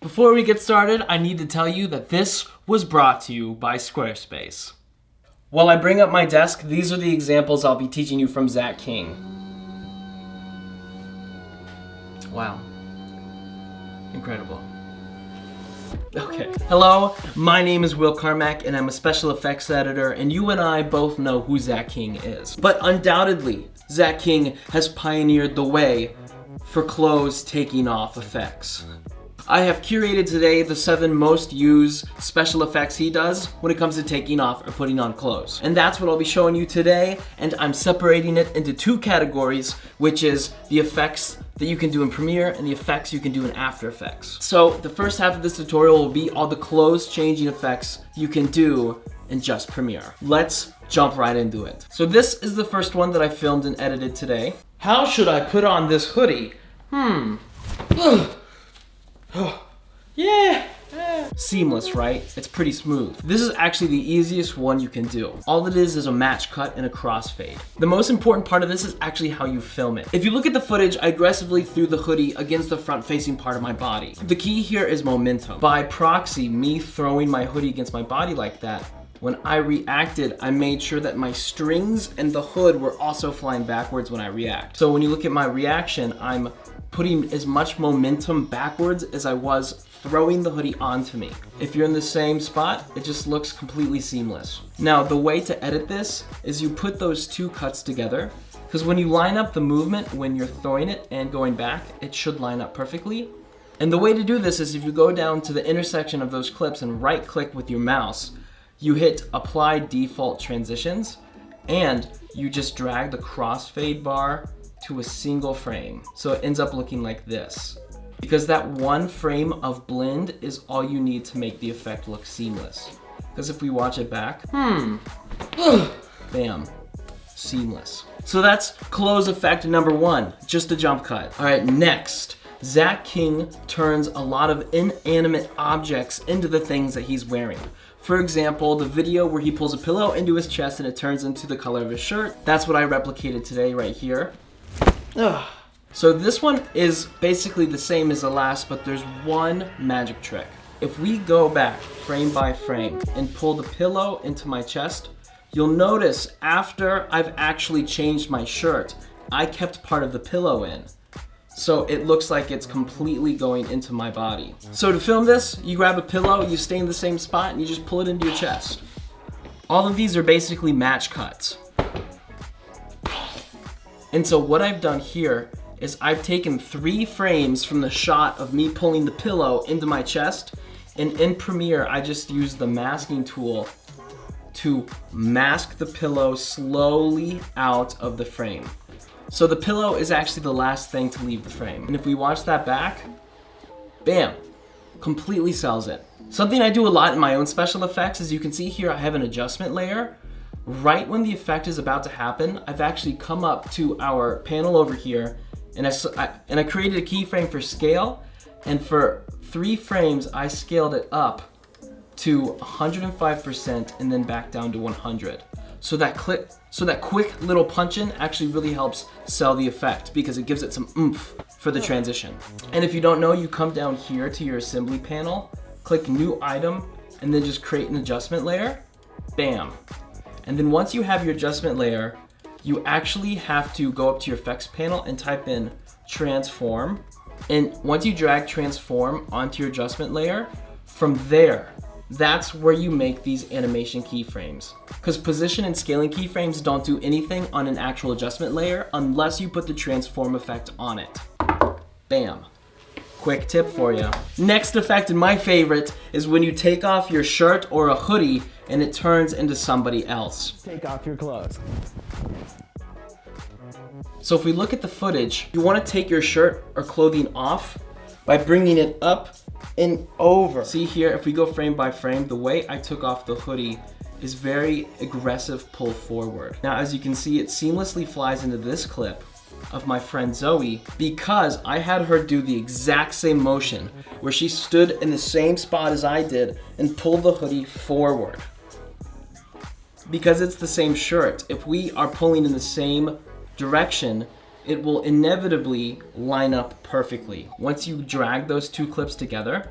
Before we get started, I need to tell you that this was brought to you by Squarespace. While I bring up my desk, these are the examples I'll be teaching you from Zach King. Wow. Incredible. Okay. Hello, my name is Will Carmack and I'm a special effects editor, and you and I both know who Zach King is. But undoubtedly, Zach King has pioneered the way for clothes taking off effects. I have curated today the 7 most used special effects he does when it comes to taking off or putting on clothes. And that's what I'll be showing you today, and I'm separating it into 2 categories, which is the effects that you can do in Premiere and the effects you can do in After Effects. So the first half of this tutorial will be all the clothes changing effects you can do in just Premiere. Let's jump right into it. So this is the first one that I filmed and edited today. How should I put on this hoodie? Yeah. Seamless, right? It's pretty smooth. This is actually the easiest one you can do. All it is a match cut and a crossfade. The most important part of this is actually how you film it. If you look at the footage, I aggressively threw the hoodie against the front facing part of my body. The key here is momentum. By proxy, me throwing my hoodie against my body like that, when I reacted, I made sure that my strings and the hood were also flying backwards when I react. So when you look at my reaction, I'm putting as much momentum backwards as I was throwing the hoodie onto me. If you're in the same spot, it just looks completely seamless. Now, the way to edit this is you put those 2 cuts together, because when you line up the movement, when you're throwing it and going back, it should line up perfectly. And the way to do this is if you go down to the intersection of those clips and right click with your mouse, you hit Apply Default Transitions, and you just drag the crossfade bar to a single frame. So it ends up looking like this. Because that 1 frame of blend is all you need to make the effect look seamless. Because if we watch it back, bam, seamless. So that's close effect number 1, just a jump cut. All right, next, Zach King turns a lot of inanimate objects into the things that he's wearing. For example, the video where he pulls a pillow into his chest and it turns into the color of his shirt. That's what I replicated today right here. So this one is basically the same as the last, but there's one magic trick. If we go back frame by frame and pull the pillow into my chest, you'll notice after I've actually changed my shirt, I kept part of the pillow in. So it looks like it's completely going into my body. So to film this, you grab a pillow, you stay in the same spot, and you just pull it into your chest. All of these are basically match cuts. And so what I've done here is I've taken 3 frames from the shot of me pulling the pillow into my chest, and in Premiere, I just used the masking tool to mask the pillow slowly out of the frame. So the pillow is actually the last thing to leave the frame. And if we watch that back, bam, completely sells it. Something I do a lot in my own special effects is you can see here I have an adjustment layer. Right when the effect is about to happen, I've actually come up to our panel over here and I created a keyframe for scale, and for 3 frames I scaled it up to 105% and then back down to 100. So that quick little punch-in actually really helps sell the effect because it gives it some oomph for the transition. And if you don't know, you come down here to your assembly panel, click New Item, and then just create an adjustment layer. Bam. And then once you have your adjustment layer, you actually have to go up to your effects panel and type in Transform. And once you drag Transform onto your adjustment layer, from there, that's where you make these animation keyframes. Because position and scaling keyframes don't do anything on an actual adjustment layer unless you put the transform effect on it. Bam. Quick tip for you. Next effect, and my favorite, is when you take off your shirt or a hoodie and it turns into somebody else. Take off your clothes. So if we look at the footage, you want to take your shirt or clothing off by bringing it up and over. See here, if we go frame by frame, the way I took off the hoodie is very aggressive pull forward. Now, as you can see, it seamlessly flies into this clip of my friend Zoe because I had her do the exact same motion where she stood in the same spot as I did and pulled the hoodie forward. Because it's the same shirt, if we are pulling in the same direction, it will inevitably line up perfectly. Once you drag those 2 clips together,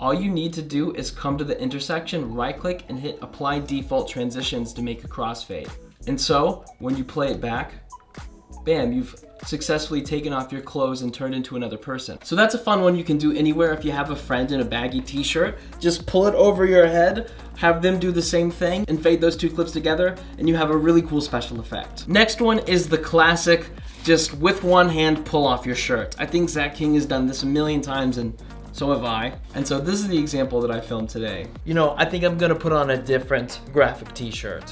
all you need to do is come to the intersection, right click and hit apply default transitions to make a crossfade. And so when you play it back, bam, you've successfully taken off your clothes and turned into another person. So that's a fun one you can do anywhere. If you have a friend in a baggy t-shirt, just pull it over your head, have them do the same thing and fade those two clips together, and you have a really cool special effect. Next one is the classic, just with one hand pull off your shirt. I think Zach King has done this a million times, and so have I. And so this is the example that I filmed today. You know, I think I'm gonna put on a different graphic t-shirt.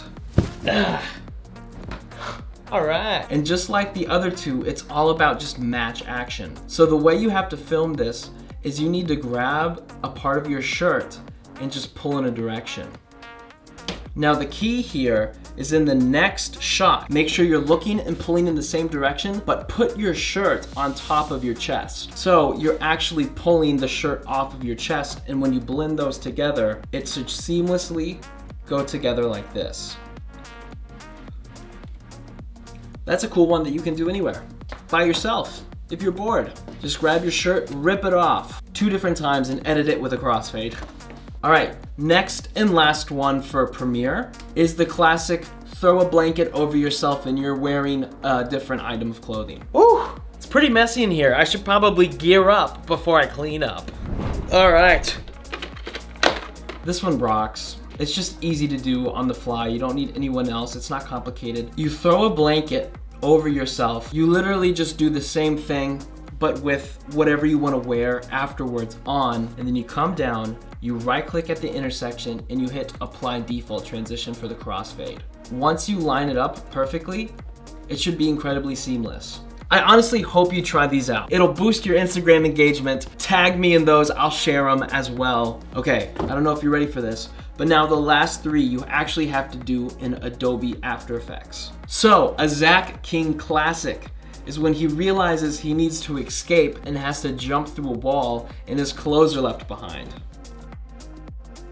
All right. And just like the other two, it's all about just match action. So the way you have to film this is you need to grab a part of your shirt and just pull in a direction. Now the key here is in the next shot, make sure you're looking and pulling in the same direction, but put your shirt on top of your chest. So you're actually pulling the shirt off of your chest, and when you blend those together, it should seamlessly go together like this. That's a cool one that you can do anywhere, by yourself. If you're bored, just grab your shirt, rip it off 2 different times and edit it with a crossfade. All right, next and last one for Premiere is the classic throw a blanket over yourself and you're wearing a different item of clothing. Ooh, it's pretty messy in here. I should probably gear up before I clean up. All right. This one rocks. It's just easy to do on the fly. You don't need anyone else. It's not complicated. You throw a blanket over yourself. You literally just do the same thing, but with whatever you want to wear afterwards on, and then you come down, you right click at the intersection and you hit apply default transition for the crossfade. Once you line it up perfectly, it should be incredibly seamless. I honestly hope you try these out. It'll boost your Instagram engagement. Tag me in those, I'll share them as well. Okay, I don't know if you're ready for this, but now the last 3 you actually have to do in Adobe After Effects. So a Zach King classic is when he realizes he needs to escape and has to jump through a wall and his clothes are left behind.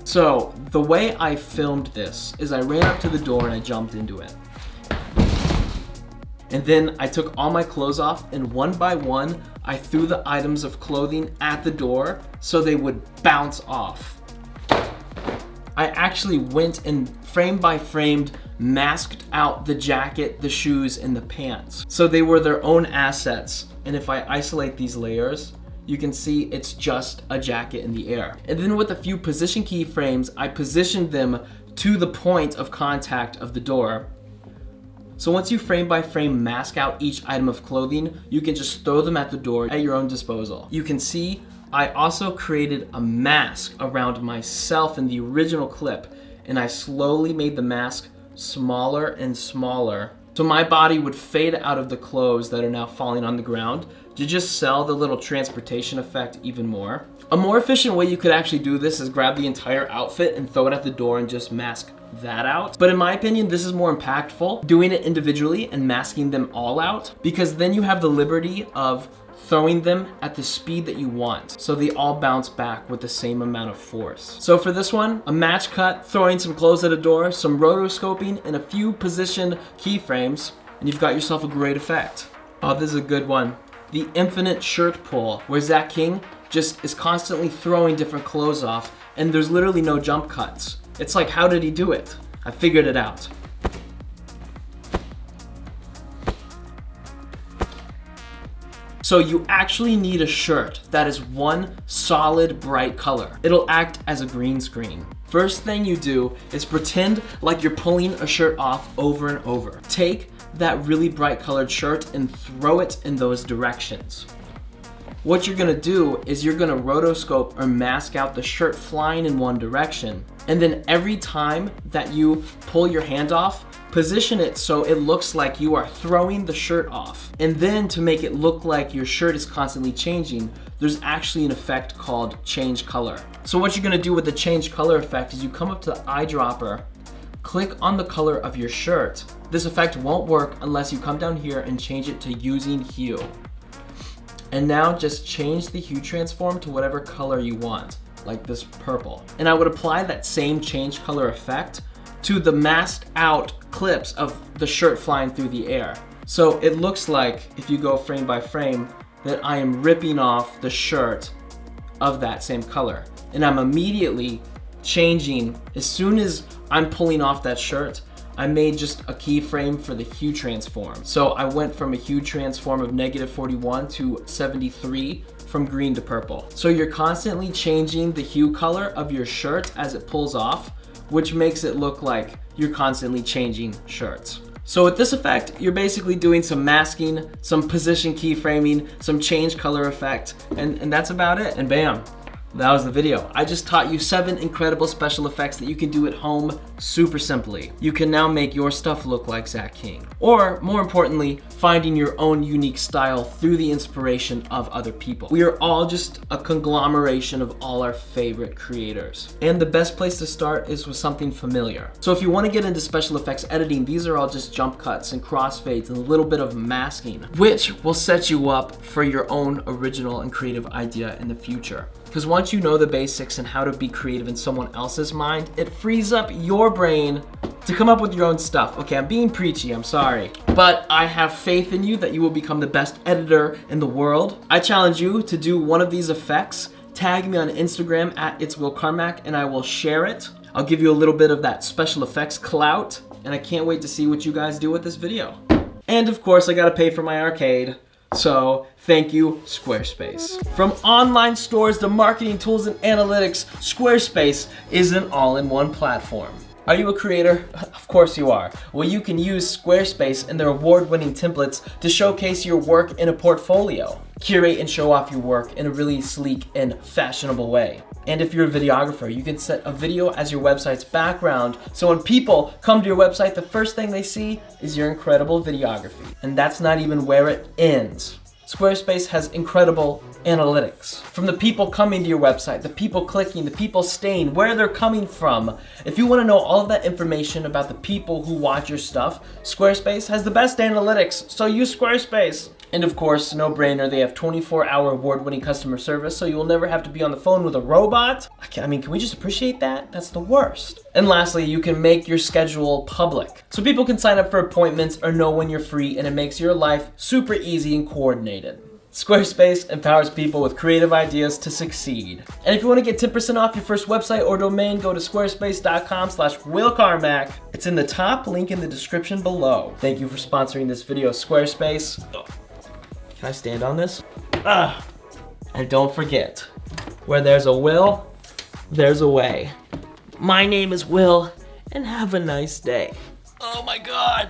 So the way I filmed this is I ran up to the door and I jumped into it. And then I took all my clothes off and one by one, I threw the items of clothing at the door so they would bounce off. I actually went and frame by frame masked out the jacket, the shoes, and the pants. So they were their own assets. And if I isolate these layers, you can see it's just a jacket in the air. And then with a few position keyframes, I positioned them to the point of contact of the door. So once you frame by frame mask out each item of clothing, you can just throw them at the door at your own disposal. You can see I also created a mask around myself in the original clip, and I slowly made the mask smaller and smaller. So my body would fade out of the clothes that are now falling on the ground to just sell the little transportation effect even more. A more efficient way you could actually do this is grab the entire outfit and throw it at the door and just mask that out. But in my opinion, this is more impactful, doing it individually and masking them all out, because then you have the liberty of throwing them at the speed that you want, so they all bounce back with the same amount of force. So for this one, a match cut, throwing some clothes at a door, some rotoscoping, and a few position keyframes, and you've got yourself a great effect. Oh, this is a good one. The infinite shirt pull, where Zach King just is constantly throwing different clothes off, and there's literally no jump cuts. It's like, how did he do it? I figured it out. So you actually need a shirt that is one solid bright color. It'll act as a green screen. First thing you do is pretend like you're pulling a shirt off over and over. Take that really bright colored shirt and throw it in those directions. What you're gonna do is you're gonna rotoscope or mask out the shirt flying in one direction. And then every time that you pull your hand off, position it so it looks like you are throwing the shirt off. And then to make it look like your shirt is constantly changing, there's actually an effect called change color. So what you're gonna do with the change color effect is you come up to the eyedropper, click on the color of your shirt. This effect won't work unless you come down here and change it to using hue. And now just change the hue transform to whatever color you want, like this purple. And I would apply that same change color effect to the masked out clips of the shirt flying through the air. So it looks like, if you go frame by frame, that I am ripping off the shirt of that same color. And I'm immediately changing, as soon as I'm pulling off that shirt, I made just a keyframe for the hue transform. So I went from a hue transform of -41 to 73, from green to purple. So you're constantly changing the hue color of your shirt as it pulls off, which makes it look like you're constantly changing shirts. So with this effect, you're basically doing some masking, some position keyframing, some change color effect, and that's about it. And bam, that was the video. I just taught you 7 incredible special effects that you can do at home super simply. You can now make your stuff look like Zach King. Or more importantly, finding your own unique style through the inspiration of other people. We are all just a conglomeration of all our favorite creators. And the best place to start is with something familiar. So if you want to get into special effects editing, these are all just jump cuts and crossfades and a little bit of masking, which will set you up for your own original and creative idea in the future. Because once you know the basics and how to be creative in someone else's mind, it frees up your brain to come up with your own stuff. Okay, I'm being preachy, I'm sorry. But I have faith in you that you will become the best editor in the world. I challenge you to do one of these effects. Tag me on Instagram at @itswillcarmack and I will share it. I'll give you a little bit of that special effects clout, and I can't wait to see what you guys do with this video. And of course, I gotta pay for my arcade. So thank you, Squarespace. From online stores to marketing tools and analytics, Squarespace is an all-in-one platform. Are you a creator? Of course you are. Well, you can use Squarespace and their award-winning templates to showcase your work in a portfolio. Curate and show off your work in a really sleek and fashionable way. And if you're a videographer, you can set a video as your website's background, so when people come to your website, the first thing they see is your incredible videography. And that's not even where it ends. Squarespace has incredible analytics. From the people coming to your website, the people clicking, the people staying, where they're coming from. If you want to know all of that information about the people who watch your stuff, Squarespace has the best analytics, so use Squarespace. And of course, no brainer, they have 24-hour award-winning customer service, so you will never have to be on the phone with a robot. I mean, can we just appreciate that? That's the worst. And lastly, you can make your schedule public, so people can sign up for appointments or know when you're free, and it makes your life super easy and coordinated. Squarespace empowers people with creative ideas to succeed. And if you want to get 10% off your first website or domain, go to squarespace.com/willcarmack. It's in the top, link in the description below. Thank you for sponsoring this video, Squarespace. Can I stand on this? And don't forget, where there's a will, there's a way. My name is Will, and have a nice day. Oh my God.